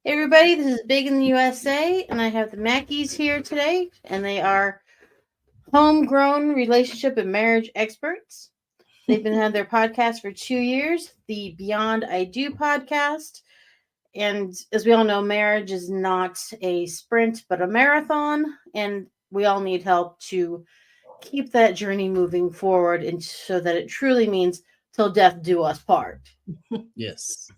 Hey everybody, this is Big in the USA, and I have the Mackies here today, and they are homegrown relationship and marriage experts. They've been had their podcast for 2 years, the Beyond I Do podcast. And as we all know, marriage is not a sprint but a marathon, and we all need help to keep that journey moving forward and so that it truly means till death do us part. Yes.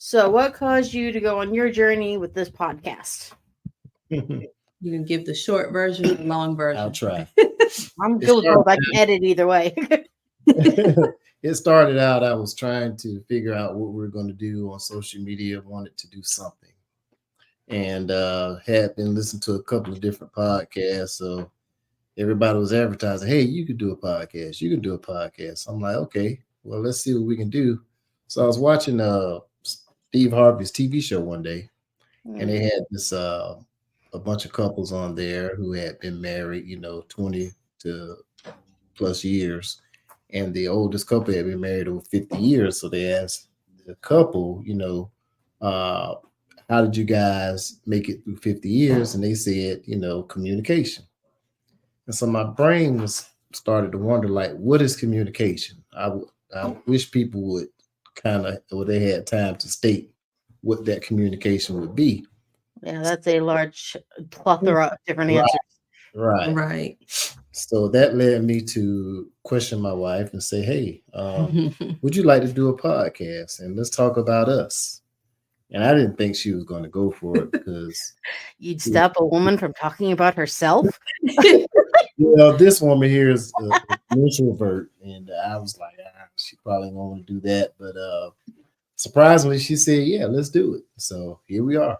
So, what caused you to go on your journey with this podcast? You can give the short version or the long I'll version. try. I'm It good with started, both. I can edit either way. it started out, I was trying to figure out what we are going to do on social media, wanted to do something. And had been listening to a couple of different podcasts. So everybody was advertising, hey, you could do a podcast. You can do a podcast. I'm like, okay, well, let's see what we can do. So I was watching Steve Harvey's TV show one day, and they had this a bunch of couples on there who had been married, 20 to plus years. And the oldest couple had been married over 50 years. So they asked the couple, uh, how did you guys make it through 50 years? And they said, communication. And so my brain was started to wonder, like, what is communication? I wish people would kind of, or they had time to state what that communication would be. Yeah, that's a large plethora of different Right, answers. right. Right. So that led me to question my wife and say, hey, would you like to do a podcast and let's talk about us? And I didn't think she was going to go for it because, You'd stop a woman from talking about herself? this woman here is an introvert. And I was like, she probably won't want to do that. But surprisingly, she said, yeah, let's do it. So here we are.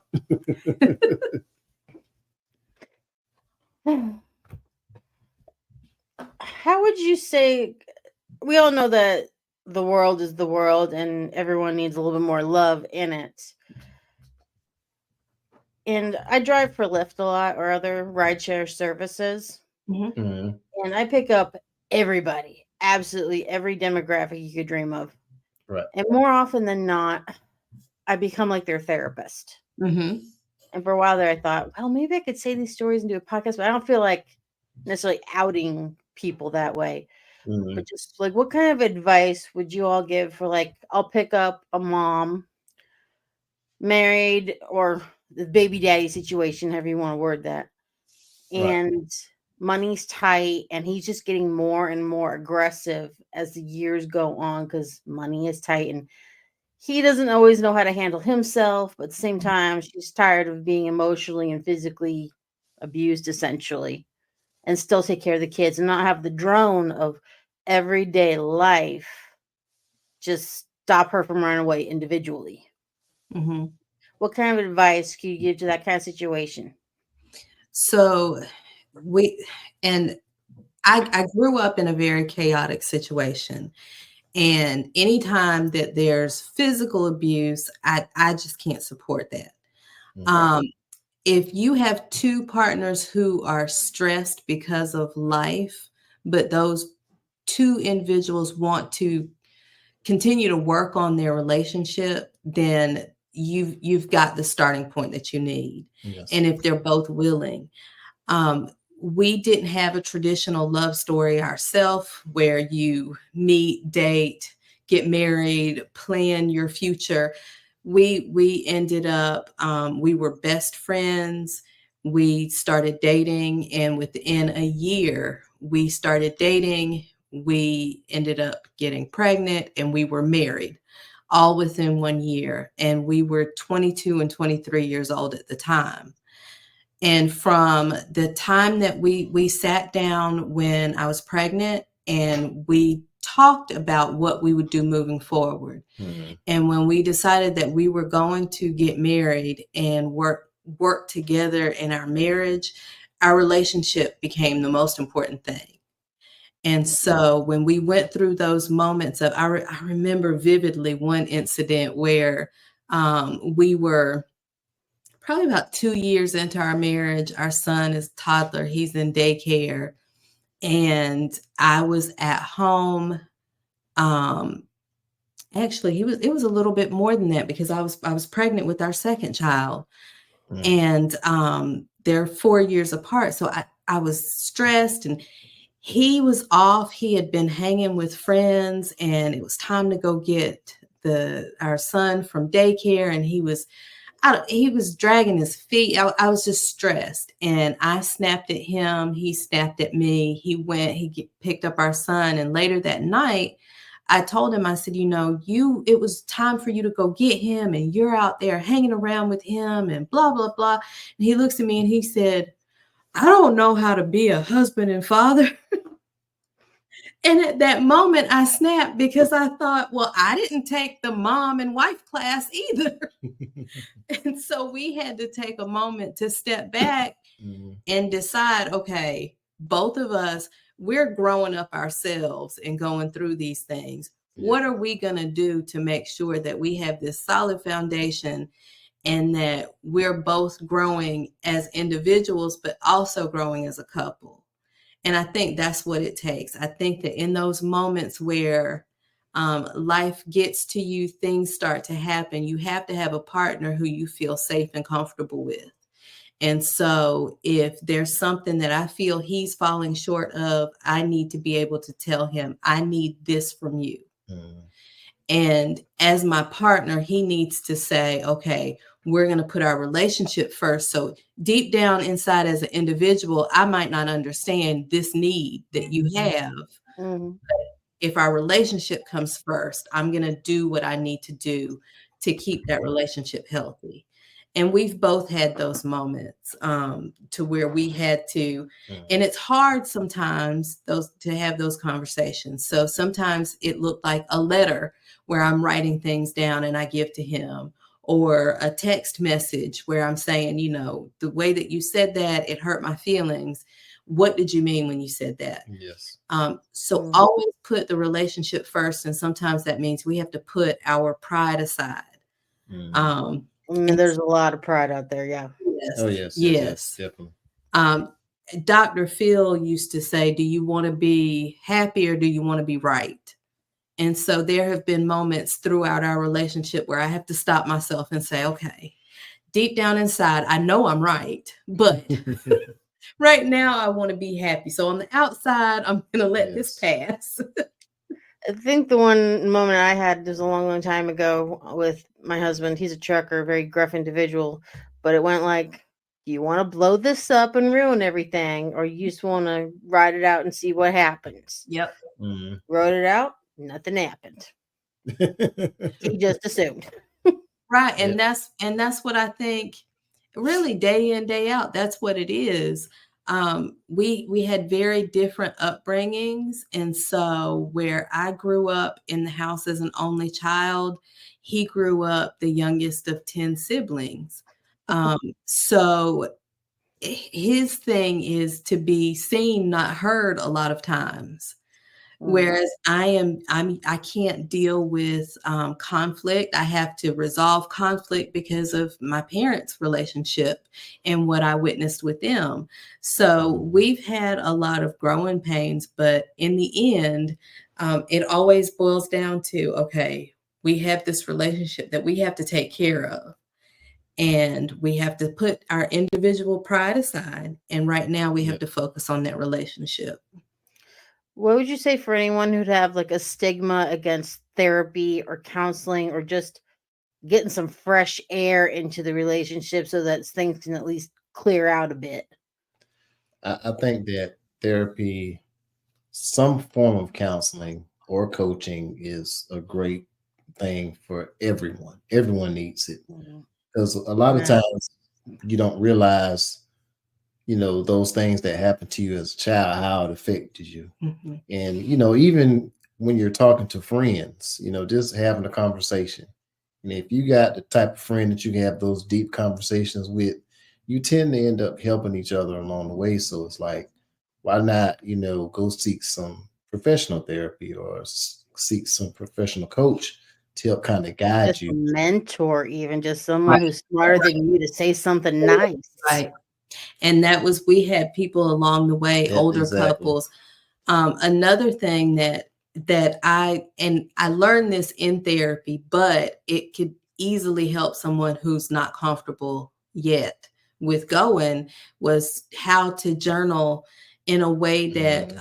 How would you say we all know that the world is the world and everyone needs a little bit more love in it? And I drive for Lyft a lot or other rideshare services, Mhm. and I pick up everybody, absolutely every demographic you could dream of. Right. And more often than not, I become like their therapist. Hmm. And for a while there, I thought, well, maybe I could say these stories and do a podcast, but I don't feel like necessarily outing people that way. Mhm. But just like, what kind of advice would you all give for like, I'll pick up a mom, married, or the baby daddy situation, however you want to word that, Right. and money's tight, and he's just getting more and more aggressive as the years go on because money is tight, and he doesn't always know how to handle himself, but at the same time, she's tired of being emotionally and physically abused, essentially, and still take care of the kids and not have the drone of everyday life just stop her from running away individually. Hmm. What kind of advice can you give to that kind of situation? So we, and I grew up in a very chaotic situation. And anytime that there's physical abuse, I just can't support that. Mhm. Um, if you have two partners who are stressed because of life, but those two individuals want to continue to work on their relationship, then you've got the starting point that you need. Yes. And if they're both willing, um, we didn't have a traditional love story ourselves where you meet, date, get married, plan your future. We ended up we were best friends. We started dating, and within a year, we started dating. We ended up getting pregnant, and we were married, all within 1 year. And we were 22 and 23 years old at the time. And from the time that we sat down when I was pregnant and we talked about what we would do moving forward. Mhm. And when we decided that we were going to get married and work together in our marriage, our relationship became the most important thing. And so when we went through those moments of, I remember vividly one incident where we were probably about 2 years into our marriage. Our son is toddler, he's in daycare. And I was at home. Um, Actually, it was a little bit more than that because I was pregnant with our second child, Mm. and they're 4 years apart. So I was stressed, and he was off. He had been hanging with friends, and it was time to go get our son from daycare, and he was dragging his feet. I was just stressed, and I snapped at him. He snapped at me. Picked up our son, and later that night, I told him, I said, it was time for you to go get him, and you're out there hanging around with him, and blah blah blah. And he looks at me and he said, I don't know how to be a husband and father. And at that moment, I snapped because I thought, well, I didn't take the mom and wife class either. And so we had to take a moment to step back Mhm. and decide, okay, both of us, we're growing up ourselves and going through these things. Yeah. What are we going to do to make sure that we have this solid foundation and that we're both growing as individuals, but also growing as a couple? And I think that's what it takes. I think that in those moments where life gets to you, things start to happen, you have to have a partner who you feel safe and comfortable with. And so if there's something that I feel he's falling short of, I need to be able to tell him, I need this from you. Mm. And as my partner, he needs to say, okay, we're going to put our relationship first. So deep down inside as an individual, I might not understand this need that you have. Mhm. If our relationship comes first, I'm going to do what I need to do to keep that relationship healthy. And we've both had those moments to where we had to, and it's hard sometimes to have those conversations. So sometimes it looked like a letter where I'm writing things down and I give to him, or a text message where I'm saying, the way that you said that, it hurt my feelings. What did you mean when you said that? Yes. So Mhm. always put the relationship first. And sometimes that means we have to put our pride aside. Mhm. There's a lot of pride out there. Yeah. Oh, yes, definitely. Dr. Phil used to say, do you want to be happy or do you want to be right? And so there have been moments throughout our relationship where I have to stop myself and say, okay, deep down inside, I know I'm right, but right now I want to be happy. So on the outside, I'm going to let this pass. I think the one moment I had was a long, long time ago with my husband. He's a trucker, very gruff individual, but it went like, do you want to blow this up and ruin everything, or you just want to ride it out and see what happens? Yep. Mhm. Wrote it out, nothing happened. He just assumed. Right. Yep. And that's what I think, really, day in, day out, that's what it is. We had very different upbringings. And so where I grew up in the house as an only child, he grew up the youngest of 10 siblings. So his thing is to be seen, not heard a lot of times. Whereas I can't deal with conflict. I have to resolve conflict because of my parents' relationship and what I witnessed with them. So we've had a lot of growing pains, but in the end, it always boils down to, okay, we have this relationship that we have to take care of. And we have to put our individual pride aside. And right now we have to focus on that relationship. What would you say for anyone who'd have like a stigma against therapy or counseling, or just getting some fresh air into the relationship so that things can at least clear out a bit? I think that therapy, some form of counseling or coaching, is a great thing for everyone. Everyone needs it, because a lot of Yeah. times you don't realize, those things that happened to you as a child, how it affected you. Mhm. And, even when you're talking to friends, just having a conversation. And if you got the type of friend that you can have those deep conversations with, you tend to end up helping each other along the way. So it's like, why not, go seek some professional therapy, or seek some professional coach to help kind of guide Just a you. mentor, even just someone Right. who's smarter than you to say something nice. Right. And we had people along the way, Yeah, older exactly. couples. Another thing that that I learned this in therapy, but it could easily help someone who's not comfortable yet with going, was how to journal in a way that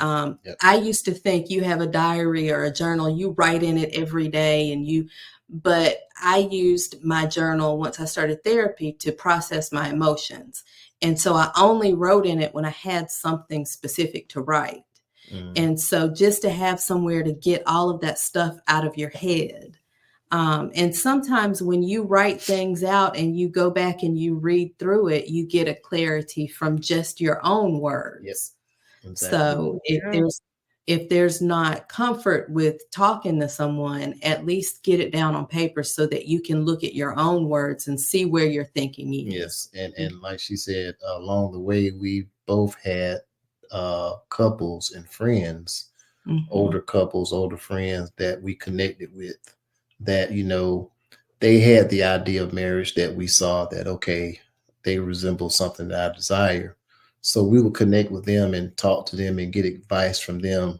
Yep. I used to think you have a diary or a journal, you write in it every day but I used my journal once I started therapy to process my emotions. And so I only wrote in it when I had something specific to write. And so just to have somewhere to get all of that stuff out of your head. And sometimes when you write things out and you go back and you read through it, you get a clarity from just your own words. Yes, exactly. So if there's not comfort with talking to someone, at least get it down on paper so that you can look at your own words and see where your thinking is. Yes, and like she said, along the way, we both had couples and friends, older couples, older friends that we connected with, that, they had the idea of marriage that we saw that, okay, they resemble something that I desire. So we would connect with them and talk to them and get advice from them.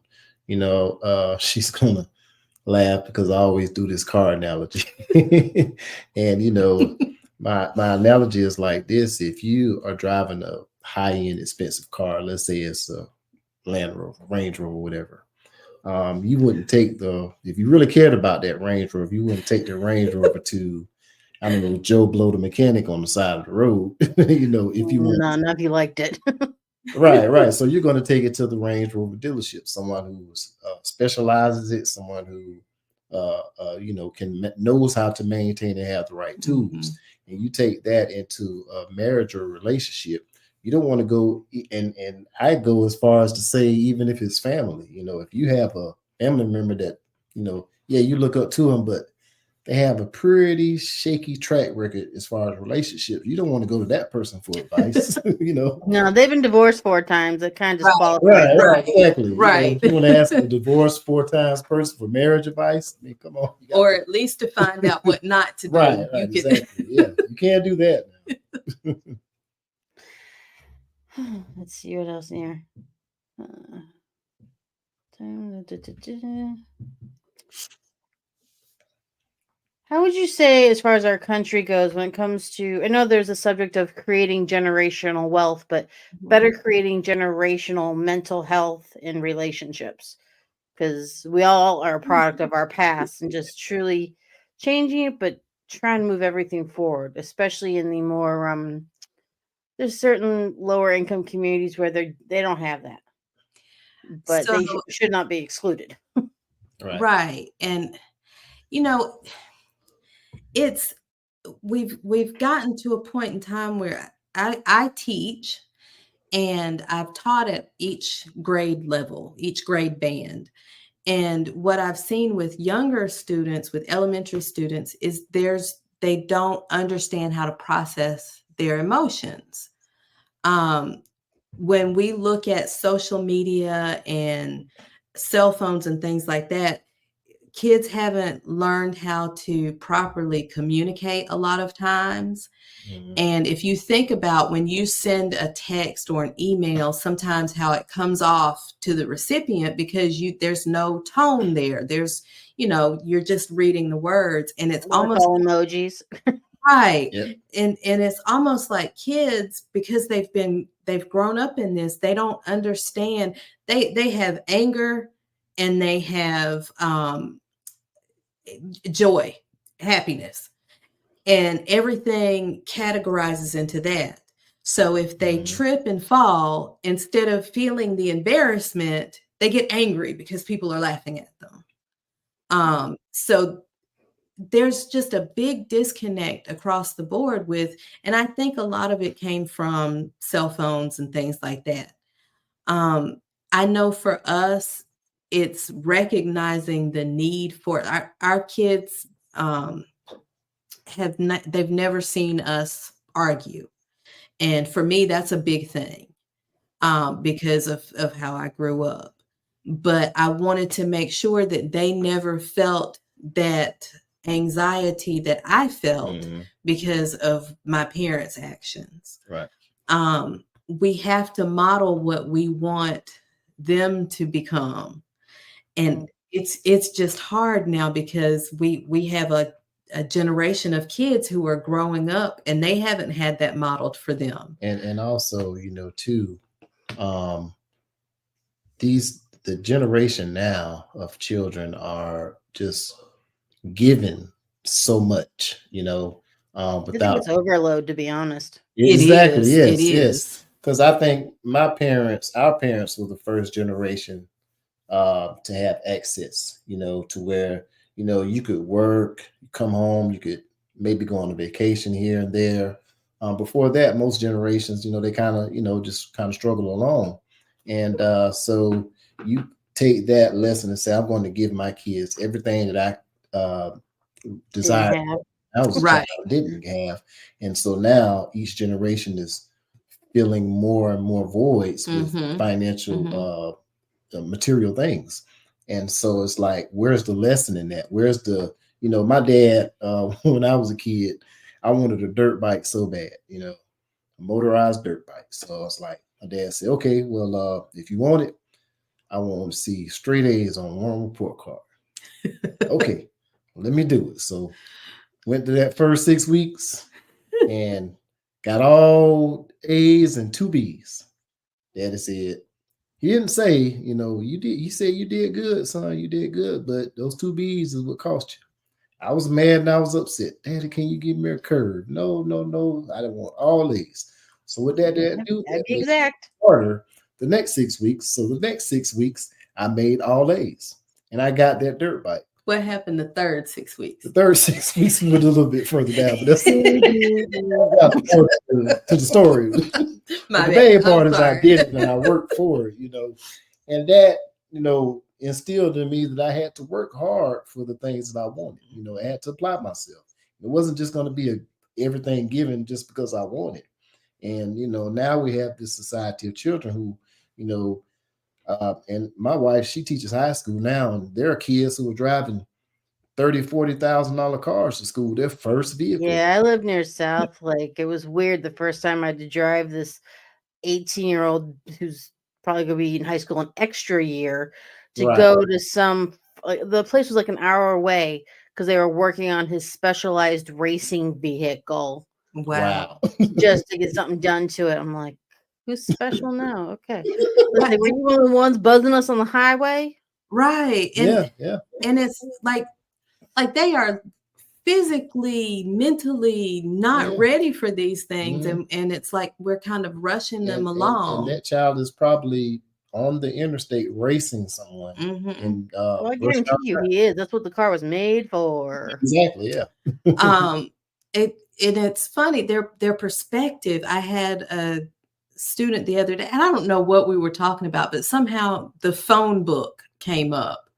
She's gonna laugh because I always do this car analogy. And my analogy is like this: if you are driving a high-end expensive car, let's say it's a Land Rover, Range Rover, whatever, you wouldn't take if you really cared about that Range Rover, you wouldn't take the Range Rover to, I don't know, Joe Blow the mechanic on the side of the road. If you want, no, not if you liked it. right. So you're going to take it to the Range Rover dealership, someone who specializes it, someone who knows how to maintain and have the right tools. And you take that into a marriage or relationship. You don't want to go, and I go as far as to say, even if it's family, if you have a family member that, you look up to them, but they have a pretty shaky track record as far as relationships, you don't want to go to that person for advice. No, they've been divorced 4 times. That kind of disqualifies. Right, exactly. Right. If you want to ask a divorced 4 times person for marriage advice, I mean, come on. Or at least to find out what not to do. Right, exactly. Yeah, you can't do that now. Let's see what else here. How would you say, as far as our country goes, when it comes to, I know there's a subject of creating generational wealth, but better creating generational mental health in relationships? Because we all are a product of our past, and just truly changing it, but trying to move everything forward, especially in the more, there's certain lower income communities where they don't have that, but they should not be excluded. Right. And, we've gotten to a point in time where I teach, and I've taught at each grade level, each grade band. And what I've seen with younger students, with elementary students, is they don't understand how to process their emotions. When we look at social media and cell phones and things like that, kids haven't learned how to properly communicate a lot of times. And if you think about when you send a text or an email, sometimes how it comes off to the recipient, because there's no tone there. There's, you're just reading the words, and it's almost all emojis. Right. Yep. And it's almost like kids, because they've grown up in this, they don't understand. They have anger, and they have joy, happiness, and everything categorizes into that. So if they trip and fall, instead of feeling the embarrassment, they get angry because people are laughing at them. So there's just a big disconnect across the board and I think a lot of it came from cell phones and things like that. I know for us, it's recognizing the need for our kids. They've never seen us argue, and for me, that's a big thing, because of how I grew up. But I wanted to make sure that they never felt that anxiety that I felt because of my parents' actions. Right. We have to model what we want them to become. And it's just hard now because we have a generation of kids who are growing up and they haven't had that modeled for them. And also, too, um, the generation now of children are just given so much, I think without it's overload, to be honest. exactly, It yes, yes. is. Because I think our parents were the first generation to have access, to where, you could work, come home, you could maybe go on a vacation here and there. Before that, most generations, they kind of, just kind of struggle along. And so you take that lesson and say, I'm going to give my kids everything that I Didn't desired. have. I was a Right. child, didn't have. And so now each generation is filling more and more voids with financial material things. And so it's like, where's the lesson in that? Where's my dad, when I was a kid, I wanted a dirt bike so bad, a motorized dirt bike. So it's like, my dad said, okay, well, if you want it, I want to see straight A's on one report card. Okay, let me do it. So went to that first 6 weeks and got all A's and 2 B's. Daddy said, he didn't say, you did. He said you did good, son. You did good, but those 2 B's is what cost you. I was mad and I was upset. Daddy, can you give me a curve? No. I didn't want all A's. So what that dad do? That'd That be made it exact. harder the next 6 weeks. So the next 6 weeks, I made all A's, and I got that dirt bike. What happened the third 6 weeks? The third 6 weeks we went a little bit further down, but that's to the story. My The bad. main I'm part is I sorry. did it and I worked for it, and that, instilled in me that I had to work hard for the things that I wanted. I had to apply myself. It wasn't just going to be everything given just because I wanted. And, now we have this society of children who, and my wife, she teaches high school now, and there are kids who are driving $30,000-$40,000 cars to school, their first vehicle. Yeah, I live near South Lake. It was weird the first time I had to drive this 18-year-old who's probably going to be in high school an extra year to Right. go to the place was like an hour away because they were working on his specialized racing vehicle Wow. just to get something done to it. I'm like, who's special now? Okay. Let's see, were you one of the ones buzzing us on the highway? Right. And Yeah. and it's like they are physically, mentally not Yeah. ready for these things. Mhm. And it's like we're kind of rushing them And along. that child is probably on the interstate racing someone. Mhm. And Well, I guarantee you he is. That's what the car was made for. exactly, yeah. It's funny, their perspective. I had a student the other day, and I don't know what we were talking about, but somehow the phone book came up.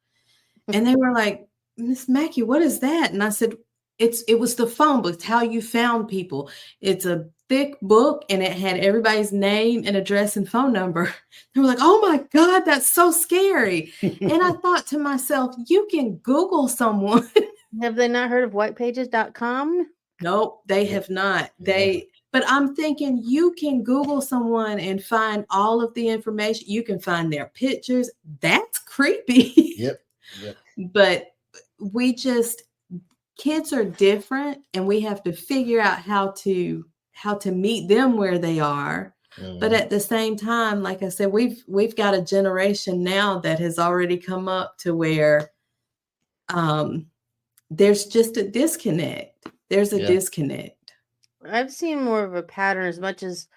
And they were like, Miss Mackey, what is that? And I said, it was the phone book. It's how you found people. It's a thick book and it had everybody's name and address and phone number. They were like, oh my God, that's so scary. And I thought to myself, you can Google someone. Have they not heard of whitepages.com? Nope, they have not. But I'm thinking you can Google someone and find all of the information. You can find their pictures. That's creepy. Yep. But kids are different and we have to figure out how to meet them where they are. Mhm. But at the same time, like I said, we've got a generation now that has already come up to where there's just a disconnect. There's a disconnect. I've seen more of a pattern. As much as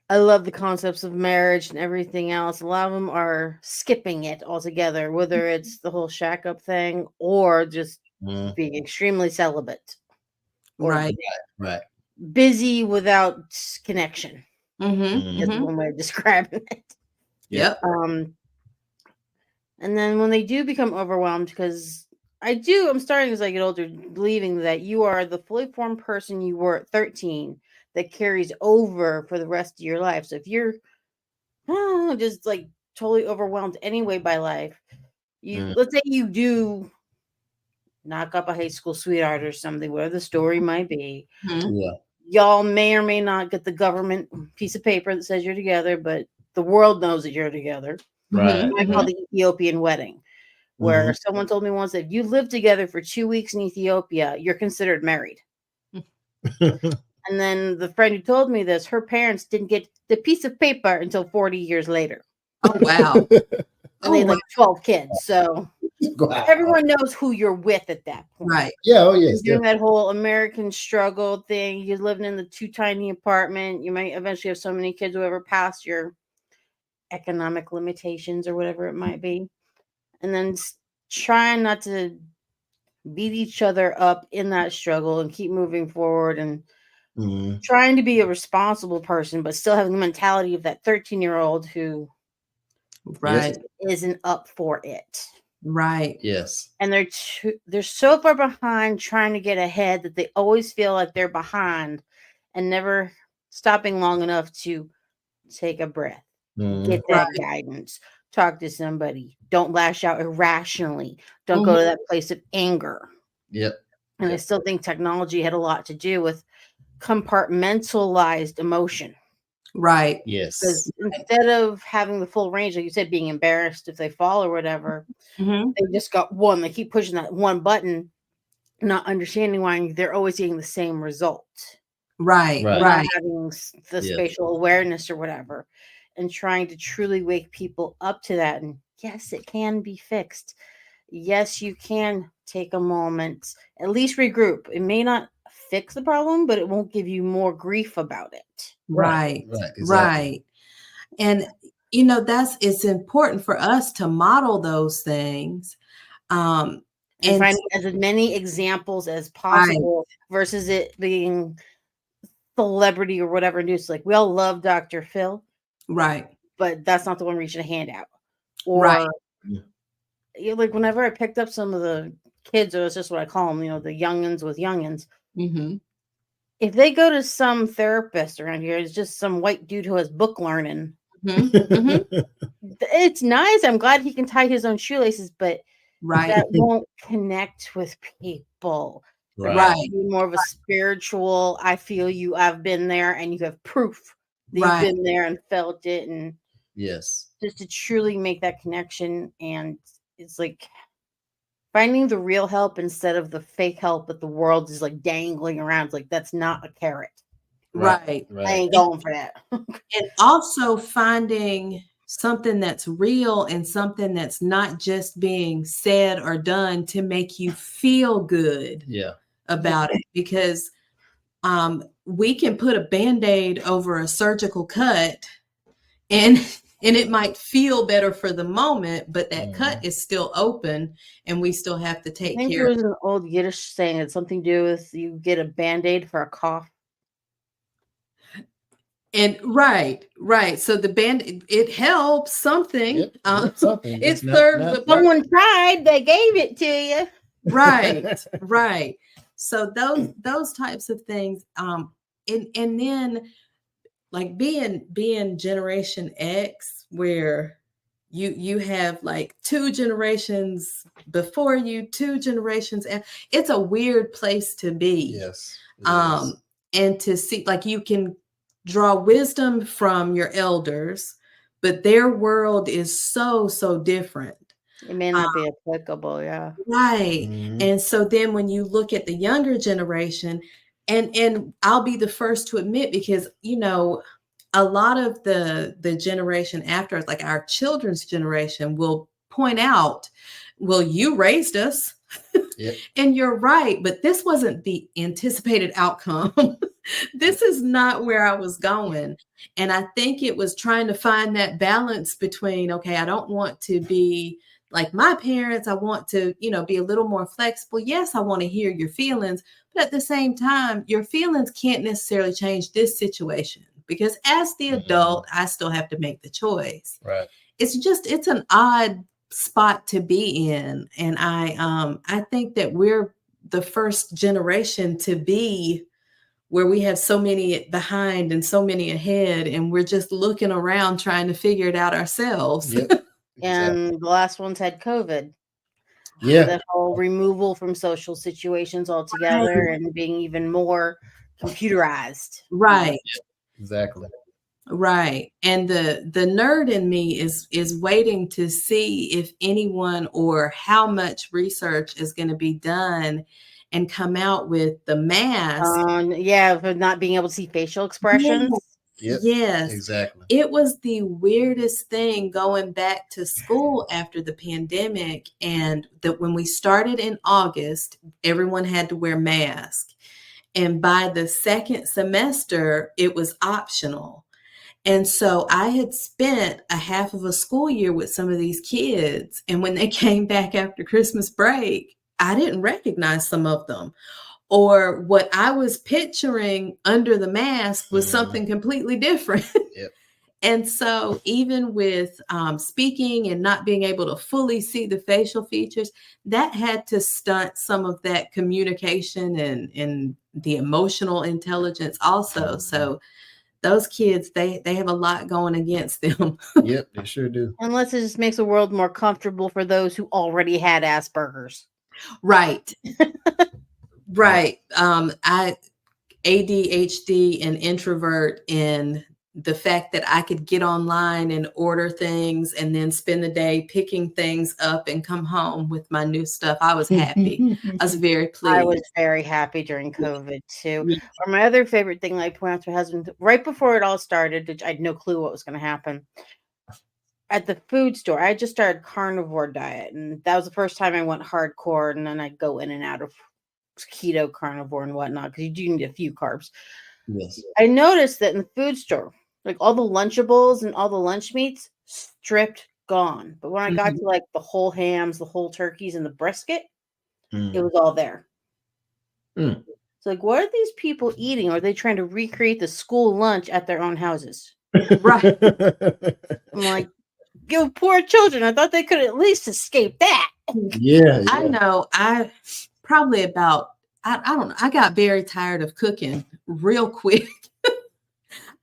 I love the concepts of marriage and everything else, a lot of them are skipping it altogether, whether it's the whole shack up thing or just being extremely celibate. Or Right. busy without connection. Mm-hmm. That's one way of describing it. Yep. And then when they do become overwhelmed, because I'm starting as I get older, believing that you are the fully formed person you were at 13 that carries over for the rest of your life. So if you're just like totally overwhelmed anyway by life, let's say you do knock up a high school sweetheart or something, whatever the story might be. Mm-hmm. Yeah. Y'all may or may not get the government piece of paper that says you're together, but the world knows that you're together. Right. I call the Ethiopian wedding, where someone told me once that if you live together for 2 weeks in Ethiopia, you're considered married. And then the friend who told me this, her parents didn't get the piece of paper until 40 years later. Oh, wow. And they had like 12 kids. So Wow. everyone knows who you're with at that point. Right. Yeah. Oh, yes. Doing that whole American struggle thing. You're living in the too tiny apartment. You might eventually have so many kids who ever pass your economic limitations or whatever it might be. And then trying not to beat each other up in that struggle and keep moving forward and trying to be a responsible person, but still having the mentality of that 13-year-old who Right. isn't up for it. Right. Yes. And they're so far behind trying to get ahead that they always feel like they're behind and never stopping long enough to take a breath, get that guidance, talk to somebody, don't lash out irrationally, don't go to that place of anger. Yep. And I still think technology had a lot to do with compartmentalized emotion. Right. Yes. Because instead of having the full range, like you said, being embarrassed if they fall or whatever, they just got one. They keep pushing that one button, not understanding why they're always getting the same result. Right. Right. Not having the spatial awareness or whatever, and trying to truly wake people up to that. And yes, it can be fixed. Yes, you can take a moment, at least regroup. It may not fix the problem, but it won't give you more grief about it. Right. Right. Exactly. Right. And it's important for us to model those things. And find as many examples as possible versus it being celebrity or whatever news. Like we all love Dr. Phil. Right. But that's not the one reaching a hand out. Or like whenever I picked up some of the kids, or it's just what I call them, the youngins with youngins. If they go to some therapist around here, it's just some white dude who has book learning. It's nice. I'm glad he can tie his own shoelaces, but that won't connect with people. Right. More of a spiritual, I feel you, I've been there, and you have proof that you've been there and felt it. And yes, just to truly make that connection. And it's like finding the real help instead of the fake help that the world is like dangling around. It's like, that's not a carrot. Right. I ain't going for that. And also finding something that's real and something that's not just being said or done to make you feel good about it. Because we can put a Band-Aid over a surgical cut and it might feel better for the moment, but that cut is still open and we still have to take care. I think there was an old Yiddish saying it's something to do with you get a Band-Aid for a cough. And right. So the band, it helps something. Something. It served. Someone tried. They gave it to you. Right. So those types of things. And then like being Generation X, where you have like 2 generations before you, 2 generations, and it's a weird place to be. Yes. And to see, like, you can draw wisdom from your elders, but their world is so different. It may not be applicable, Right. And so then when you look at the younger generation, and I'll be the first to admit, because a lot of the generation after us, like our children's generation, will point out, well, you raised us. And you're right, but this wasn't the anticipated outcome. This is not where I was going. And I think it was trying to find that balance between, okay, I don't want to be like my parents. I want to, be a little more flexible. Yes, I want to hear your feelings, but at the same time, your feelings can't necessarily change this situation, because as the adult, I still have to make the choice. Right. It's an odd spot to be in. And I think that we're the first generation to be where we have so many behind and so many ahead, and we're just looking around trying to figure it out ourselves. And the last ones had COVID. The whole removal from social situations altogether and being even more computerized. Right. Exactly. Right. And the nerd in me is waiting to see if anyone or how much research is going to be done and come out with the mask. Yeah, for not being able to see facial expressions. Yep. Yes. Exactly. It was the weirdest thing going back to school after the pandemic, and that when we started in August, everyone had to wear masks. And by the second semester, it was optional. And so I had spent a half of a school year with some of these kids. And when they came back after Christmas break, I didn't recognize some of them. Or what I was picturing under the mask was something completely different. Yep. And so even with speaking and not being able to fully see the facial features, that had to stunt some of that communication and the emotional intelligence also. So those kids, they have a lot going against them. Yep, they sure do. Unless it just makes the world more comfortable for those who already had Asperger's. Right. Right. I ADHD and introvert, and the fact that I could get online and order things and then spend the day picking things up and come home with my new stuff. I was happy. I was very pleased. I was very happy during COVID too. Yeah. Or my other favorite thing, I point out to my husband, right before it all started, which I had no clue what was going to happen. At the food store, I just started carnivore diet, and that was the first time I went hardcore. And then I'd go in and out of keto, carnivore, and whatnot because you do need a few carbs. Yes. I noticed that in the food store, like all the Lunchables and all the lunch meats, stripped, gone. But when I got to like the whole hams, the whole turkeys, and the brisket, it was all there. Mm. So, like, what are these people eating? Or are they trying to recreate the school lunch at their own houses? Right. I'm like, you poor children. I thought they could at least escape that. Yeah. I know. I probably about, I don't know. I got very tired of cooking real quick.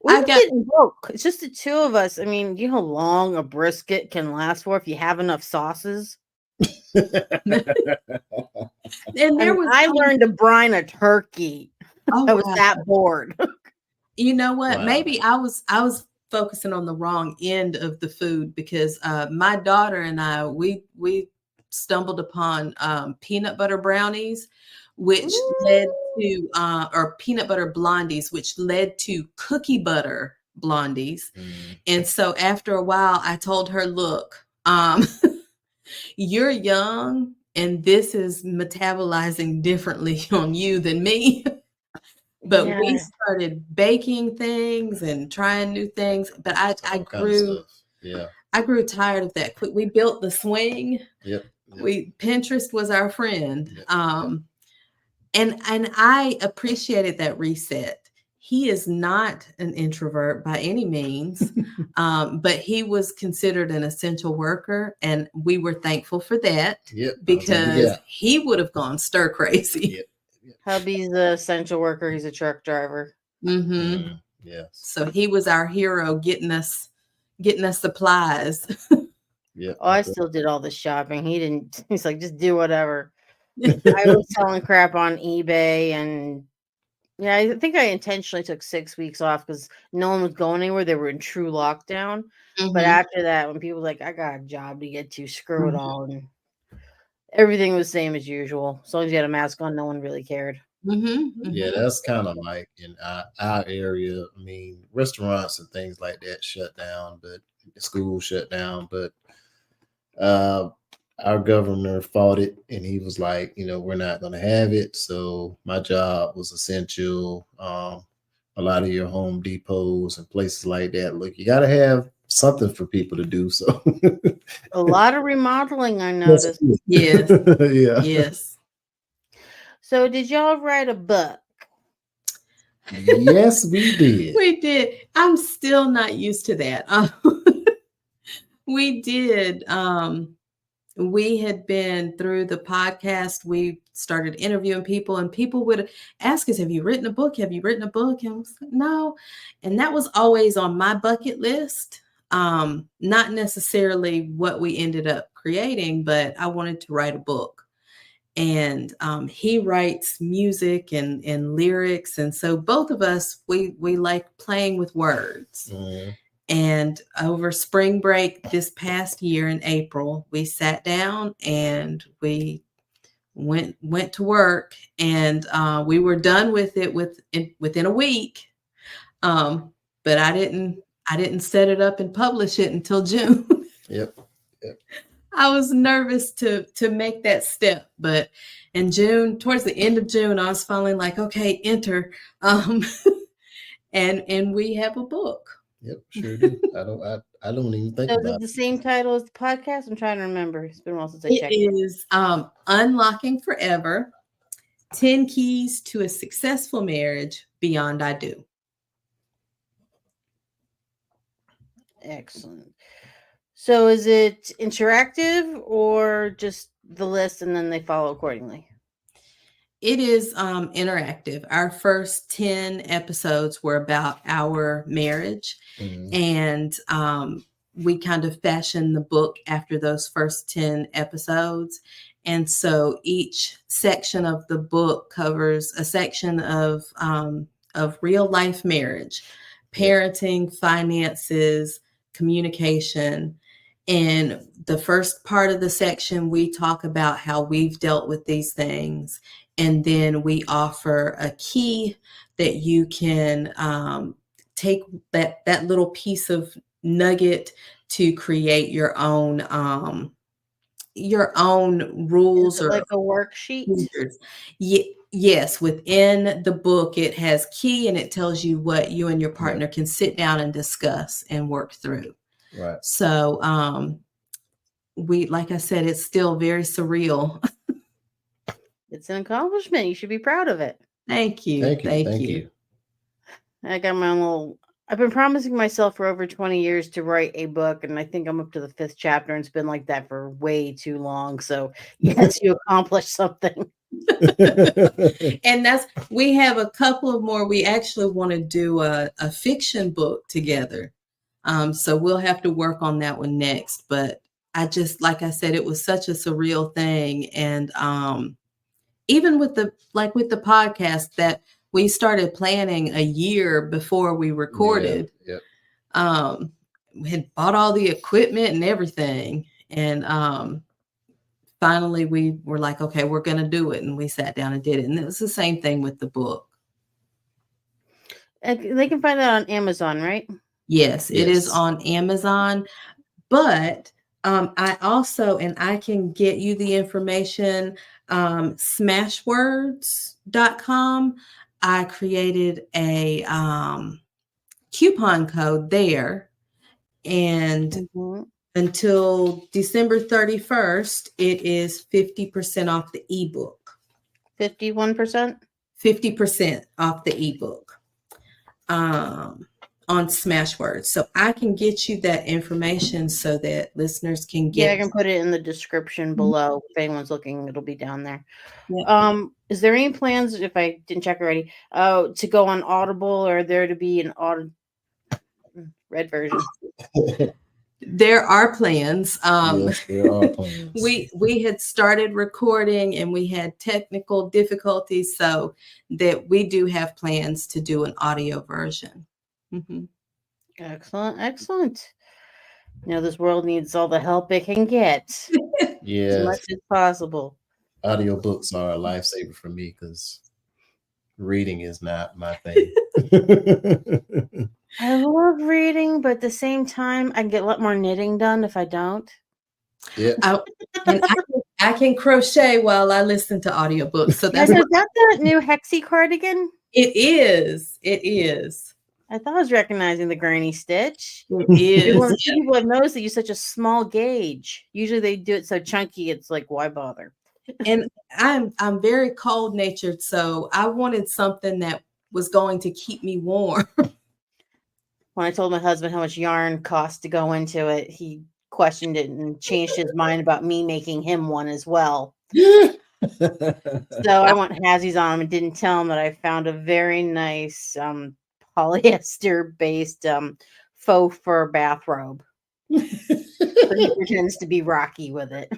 We're getting broke. It's just the two of us. I mean, you know how long a brisket can last for if you have enough sauces? And there was, I learned to brine a turkey. oh, I was wow. that bored. You know what? Wow. Maybe I was focusing on the wrong end of the food because my daughter and I we stumbled upon peanut butter brownies, which led to or peanut butter blondies, which led to cookie butter blondies. And so after a while, I told her, "Look, you're young, and this is metabolizing differently on you than me." But Yeah. we started baking things and trying new things. But I All kinds of grew, stuff. Yeah. I grew tired of that. We built the swing. Yep. Pinterest was our friend. Yep. And I appreciated that reset. He is not an introvert by any means, but he was considered an essential worker, and we were thankful for that. Yep. Because he would have gone stir crazy. Yep. Hubby's the essential worker. He's a truck driver. Mm-hmm. Yes. So he was our hero, getting us supplies. Yeah. Oh, I still did all the shopping. He didn't. He's like, just do whatever. I was selling crap on eBay, and yeah, I think I intentionally took 6 weeks off because no one was going anywhere. They were in true lockdown. But after that, when people were like, I got a job to get to, screw it all. And everything was the same as usual. As long as you had a mask on, no one really cared. Yeah, that's kind of like in our area. I mean, restaurants and things like that shut down, but schools shut down. But our governor fought it, and he was like, we're not going to have it. So my job was essential. A lot of your Home Depots and places like that. Look, you got to have something for people to do. So a lot of remodeling, I noticed. Yes. Yeah. Yes. So did y'all write a book? Yes, we did. We did. I'm still not used to that. We did. We had been through the podcast. We started interviewing people, and people would ask us, have you written a book? Have you written a book? And I was like, no. And that was always on my bucket list. Not necessarily what we ended up creating, but I wanted to write a book. and he writes music and lyrics, and so both of us we like playing with words. Mhm. And over spring break this past year in April, we sat down and we went to work, and we were done with it within a week. But I didn't set it up and publish it until June. Yep. I was nervous to make that step, but in June, towards the end of June, I was finally like, okay, enter. And we have a book. Yep, sure do. I don't even think So is it about the it. same title as the podcast? I'm trying to remember. It's been a while since I It checked. is Unlocking Forever, 10 Keys to a Successful Marriage Beyond I Do. Excellent. So is it interactive or just the list and then they follow accordingly? It is interactive. Our first 10 episodes were about our marriage, Mhm. and we kind of fashioned the book after those first 10 episodes. And so each section of the book covers a section of real life marriage, parenting, finances, communication. And the first part of the section, we talk about how we've dealt with these things. And then we offer a key that you can take that little piece of nugget to create your own rules Is it or like a worksheet? standards. Yes, within the book, it has key and it tells you what you and your partner can sit down and discuss and work through. Right. So like I said, it's still very surreal. It's an accomplishment. You should be proud of it. Thank you. Thank you. I got my own little. I've been promising myself for over 20 years to write a book, and I think I'm up to the 5th chapter, and it's been like that for way too long. So, yes, you accomplished something. And we have a couple of more. We actually want to do a fiction book together. So we'll have to work on that one next. But like I said, it was such a surreal thing. And even with the podcast that we started planning a year before we recorded. Yep. We had bought all the equipment and everything. And finally we were like, okay, we're going to do it. And we sat down and did it. And it was the same thing with the book. They can find that on Amazon, right? Yes, it is on Amazon. But I also, and I can get you the information, smashwords.com. I created a coupon code there. And until December 31st, it is 50% off the ebook. 51%? 50% off the ebook on Smashwords. So I can get you that information so that listeners can get. Yeah, I can put it in the description below. If anyone's looking, it'll be down there. Yeah. Is there any plans, if I didn't check already, to go on Audible, or there to be an read version? There are plans. Yes, there are plans. We had started recording and we had technical difficulties, so that we do have plans to do an audio version. Mm-hmm. Excellent. This world needs all the help it can get. Yes. As much as possible. Audiobooks are a lifesaver for me because reading is not my thing. I love reading, but at the same time, I can get a lot more knitting done if I don't. Yeah. I can crochet while I listen to audiobooks. So is that the new Hexie cardigan? It is. I thought I was recognizing the Granny Stitch. It is. People have noticed that you use such a small gauge. Usually they do it so chunky, it's like, why bother? And I'm very cold natured, so I wanted something that was going to keep me warm. When I told my husband how much yarn cost to go into it, he questioned it and changed his mind about me making him one as well. So I went halvesies on him and didn't tell him that I found a very nice polyester based faux fur bathrobe. So he pretends to be Rocky with it.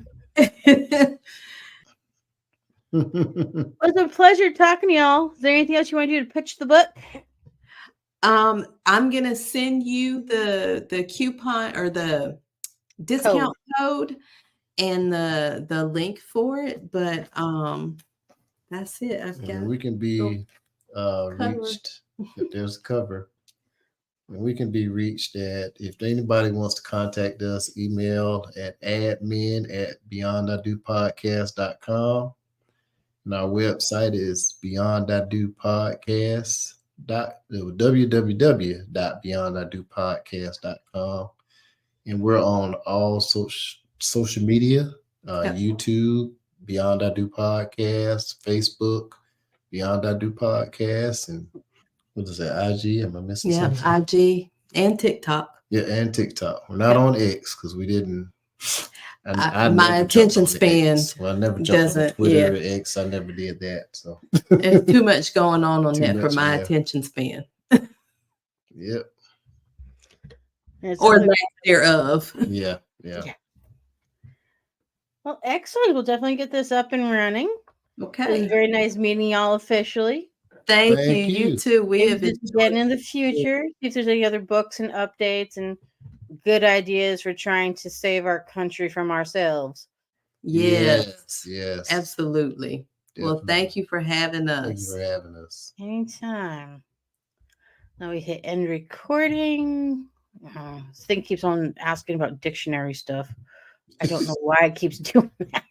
Well, it's a pleasure talking to y'all. Is there anything else you want to do to pitch the book? I'm gonna send you the coupon or the discount code and the link for it. But that's it. I've got we can be cover. reached. If there's a cover. And we can be reached at, if anybody wants to contact us, email at admin@beyondidopodcast.com. And our website is www.beyondidopodcast.com. And we're on all social media, Yep. YouTube, Beyond I Do Podcast, Facebook, Beyond I Do Podcast, and what is that, IG? Am I missing something? IG and TikTok. Yeah, and TikTok. We're not on X because we didn't. I my never attention jumped on the span X. Well, I never jumped on doesn't- Twitter or X. I never did that. So There's too much going on Too that for much, my yeah. attention span yep, It's or only- lack thereof. yeah. well, excellent. We'll definitely get this up and running. It was Okay. very nice meeting y'all officially. Thank Thank you. you. You too. We Maybe have just enjoyed again in the future, see if there's any other books and updates and good ideas for trying to save our country from ourselves. Yes. Yes. Absolutely. Well, thank you for having Thank you us. for having us. Anytime. Now we hit end recording. This thing keeps on asking about dictionary stuff. I don't know why it keeps doing that.